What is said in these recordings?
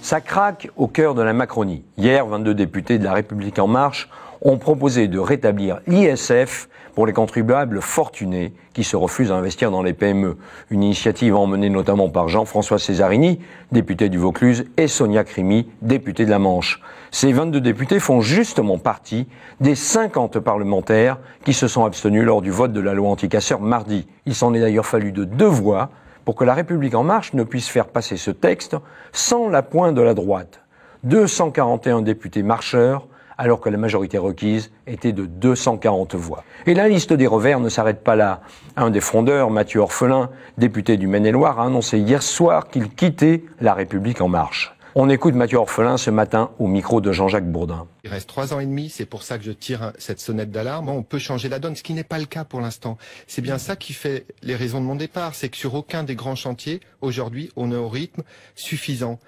Ça craque au cœur de la Macronie. Hier, 22 députés de La République En Marche ont proposé de rétablir l'ISF pour les contribuables fortunés qui se refusent à investir dans les PME. Une initiative emmenée notamment par Jean-François Césarini, député du Vaucluse, et Sonia Crimi, députée de la Manche. Ces 22 députés font justement partie des 50 parlementaires qui se sont abstenus lors du vote de la loi anti-casseurs mardi. Il s'en est d'ailleurs fallu de 2 voix pour que La République En Marche ne puisse faire passer ce texte sans l'appoint de la droite. 241 députés marcheurs, alors que la majorité requise était de 240 voix. Et la liste des revers ne s'arrête pas là. Un des frondeurs, Mathieu Orphelin, député du Maine-et-Loire, a annoncé hier soir qu'il quittait La République En Marche. On écoute Mathieu Orphelin ce matin au micro de Jean-Jacques Bourdin. Il reste 3 ans et demi, c'est pour ça que je tire cette sonnette d'alarme. On peut changer la donne, ce qui n'est pas le cas pour l'instant. C'est bien ça qui fait les raisons de mon départ, c'est que sur aucun des grands chantiers, aujourd'hui, on est au rythme suffisant.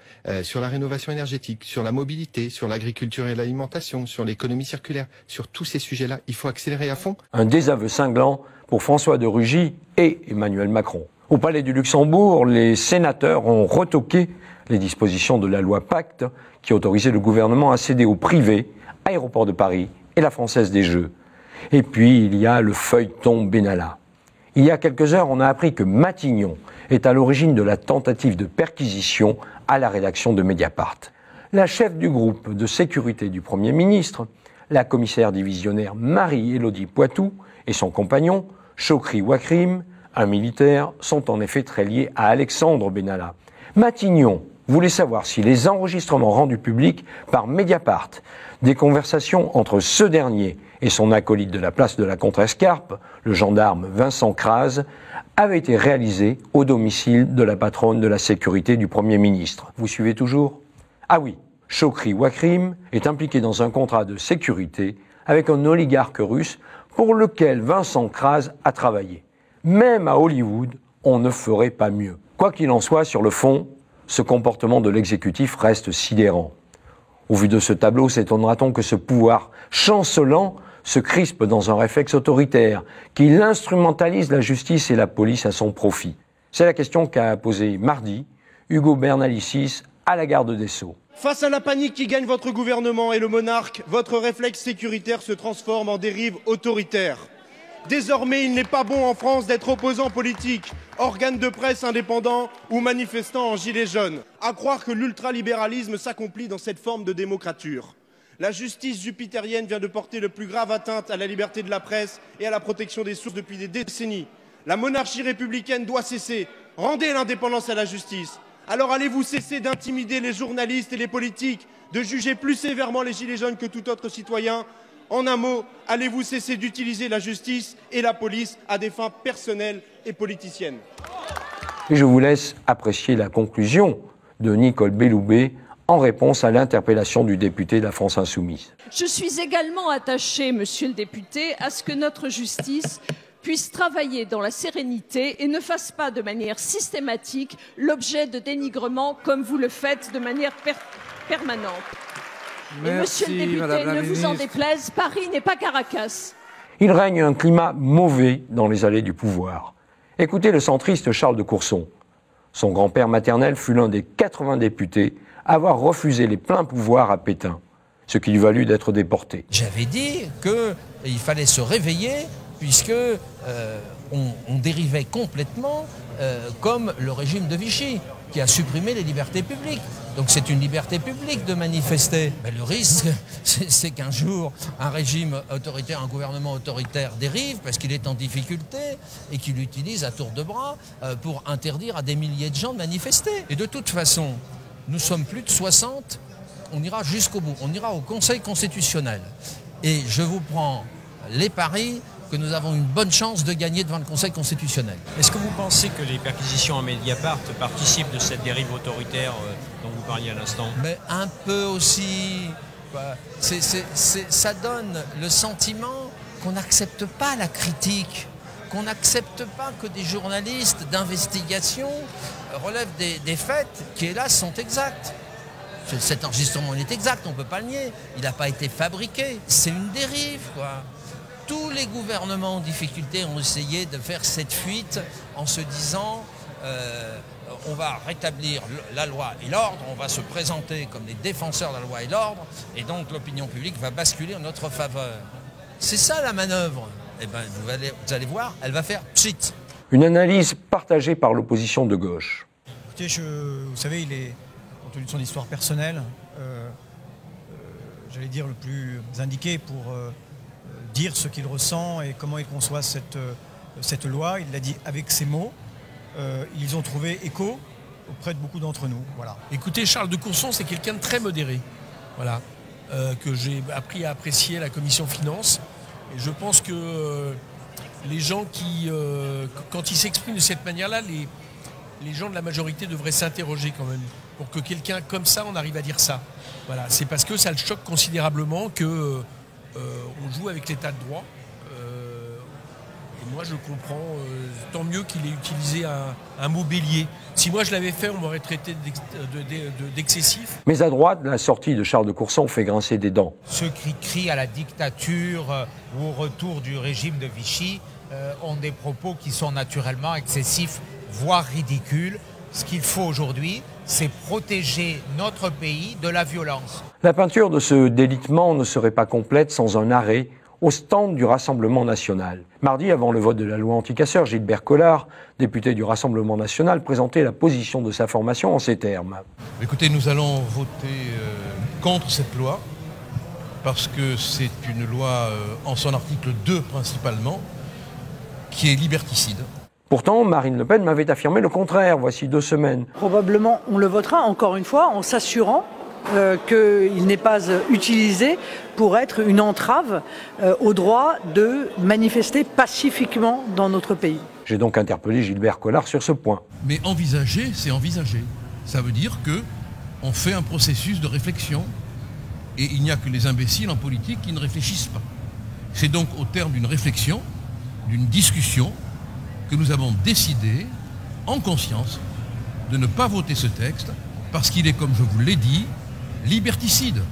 Sur la rénovation énergétique, sur la mobilité, sur l'agriculture et l'alimentation, sur l'économie circulaire, sur tous ces sujets-là, il faut accélérer à fond. Un désaveu cinglant pour François de Rugy et Emmanuel Macron. Au Palais du Luxembourg, les sénateurs ont retoqué les dispositions de la loi Pacte qui autorisait le gouvernement à céder au privé, Aéroports de Paris et la Française des Jeux. Et puis, il y a le feuilleton Benalla. Il y a quelques heures, on a appris que Matignon est à l'origine de la tentative de perquisition à la rédaction de Mediapart. La chef du groupe de sécurité du Premier ministre, la commissaire divisionnaire Marie-Élodie Poitou et son compagnon, Chokri Ouakrim, un militaire, sont en effet très liés à Alexandre Benalla. Matignon voulait savoir si les enregistrements rendus publics par Mediapart des conversations entre ce dernier et son acolyte de la place de la Contrescarpe, le gendarme Vincent Crase, avaient été réalisés au domicile de la patronne de la sécurité du Premier ministre. Vous suivez toujours ? Ah oui, Chokri Ouakrim est impliqué dans un contrat de sécurité avec un oligarque russe pour lequel Vincent Crase a travaillé. Même à Hollywood, on ne ferait pas mieux. Quoi qu'il en soit, sur le fond, ce comportement de l'exécutif reste sidérant. Au vu de ce tableau, s'étonnera-t-on que ce pouvoir chancelant se crispe dans un réflexe autoritaire, qu'il instrumentalise la justice et la police à son profit? C'est la question qu'a posée mardi Ugo Bernalicis à la garde des Sceaux. Face à la panique qui gagne votre gouvernement et le monarque, votre réflexe sécuritaire se transforme en dérive autoritaire. Désormais, il n'est pas bon en France d'être opposant politique, organe de presse indépendant ou manifestant en gilet jaune. À croire que l'ultralibéralisme s'accomplit dans cette forme de démocrature. La justice jupitérienne vient de porter le plus grave atteinte à la liberté de la presse et à la protection des sources depuis des décennies. La monarchie républicaine doit cesser. Rendez l'indépendance à la justice. Alors allez-vous cesser d'intimider les journalistes et les politiques, de juger plus sévèrement les gilets jaunes que tout autre citoyen? En un mot, allez-vous cesser d'utiliser la justice et la police à des fins personnelles et politiciennes? Et je vous laisse apprécier la conclusion de Nicole Belloubet en réponse à l'interpellation du député de la France Insoumise. Je suis également attachée, monsieur le député, à ce que notre justice puisse travailler dans la sérénité et ne fasse pas de manière systématique l'objet de dénigrement comme vous le faites de manière permanente. Et monsieur le député, ne vous en déplaise, Paris n'est pas Caracas. Il règne un climat mauvais dans les allées du pouvoir. Écoutez le centriste Charles de Courson. Son grand-père maternel fut l'un des 80 députés à avoir refusé les pleins pouvoirs à Pétain, ce qui lui valut d'être déporté. J'avais dit qu'il fallait se réveiller puisque on dérivait complètement comme le régime de Vichy, qui a supprimé les libertés publiques. Donc c'est une liberté publique de manifester. Mais le risque, c'est qu'un jour, un régime autoritaire, un gouvernement autoritaire dérive parce qu'il est en difficulté et qu'il utilise à tour de bras pour interdire à des milliers de gens de manifester. Et de toute façon, nous sommes plus de 60, on ira jusqu'au bout, on ira au Conseil constitutionnel. Et je vous prends les paris que nous avons une bonne chance de gagner devant le Conseil constitutionnel. Est-ce que vous pensez que les perquisitions à Mediapart participent de cette dérive autoritaire dont vous parliez à l'instant? Mais un peu aussi. Ça donne le sentiment qu'on n'accepte pas la critique, qu'on n'accepte pas que des journalistes d'investigation relèvent des faits qui, hélas, sont exacts. Cet enregistrement il est exact, on ne peut pas le nier. Il n'a pas été fabriqué. C'est une dérive, quoi. Tous les gouvernements en difficulté ont essayé de faire cette fuite en se disant on va rétablir la loi et l'ordre, on va se présenter comme les défenseurs de la loi et l'ordre, et donc l'opinion publique va basculer en notre faveur. C'est ça la manœuvre. Eh ben, vous allez voir, elle va faire pchit. Une analyse partagée par l'opposition de gauche. Écoutez, vous savez, il est, compte tenu de son histoire personnelle, j'allais dire le plus indiqué pour dire ce qu'il ressent et comment il conçoit cette loi. Il l'a dit avec ces mots. Ils ont trouvé écho auprès de beaucoup d'entre nous. Voilà. Écoutez, Charles de Courson, c'est quelqu'un de très modéré, voilà, que j'ai appris à apprécier à la commission finances. Et je pense que les gens qui, quand ils s'expriment de cette manière-là, les gens de la majorité devraient s'interroger quand même. Pour que quelqu'un comme ça, on arrive à dire ça. Voilà, c'est parce que ça le choque considérablement que on joue avec l'état de droit. Et moi, je comprends, tant mieux qu'il ait utilisé un mot bélier. Si moi je l'avais fait, on m'aurait traité d'excessif. Mais à droite, la sortie de Charles de Courson fait grincer des dents. Ceux qui crient à la dictature ou au retour du régime de Vichy ont des propos qui sont naturellement excessifs, voire ridicules. Ce qu'il faut aujourd'hui, c'est protéger notre pays de la violence. La peinture de ce délitement ne serait pas complète sans un arrêt au stand du Rassemblement national. Mardi, avant le vote de la loi anticasseurs, Gilbert Collard, député du Rassemblement national, présentait la position de sa formation en ces termes. Écoutez, nous allons voter contre cette loi, parce que c'est une loi, en son article 2 principalement, qui est liberticide. Pourtant, Marine Le Pen m'avait affirmé le contraire, voici 2 semaines. Probablement, on le votera encore une fois en s'assurant qu'il n'est pas utilisé pour être une entrave au droit de manifester pacifiquement dans notre pays. J'ai donc interpellé Gilbert Collard sur ce point. Mais envisager, c'est envisager. Ça veut dire qu'on fait un processus de réflexion et il n'y a que les imbéciles en politique qui ne réfléchissent pas. C'est donc au terme d'une réflexion, d'une discussion, que nous avons décidé, en conscience, de ne pas voter ce texte parce qu'il est, comme je vous l'ai dit, liberticide,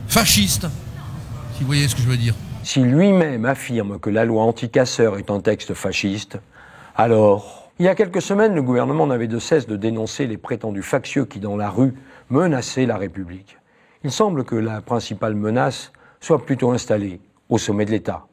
fasciste, si vous voyez ce que je veux dire. Si lui-même affirme que la loi anticasseurs est un texte fasciste, alors, il y a quelques semaines, le gouvernement n'avait de cesse de dénoncer les prétendus factieux qui, dans la rue, menaçaient la République. Il semble que la principale menace soit plutôt installée au sommet de l'État.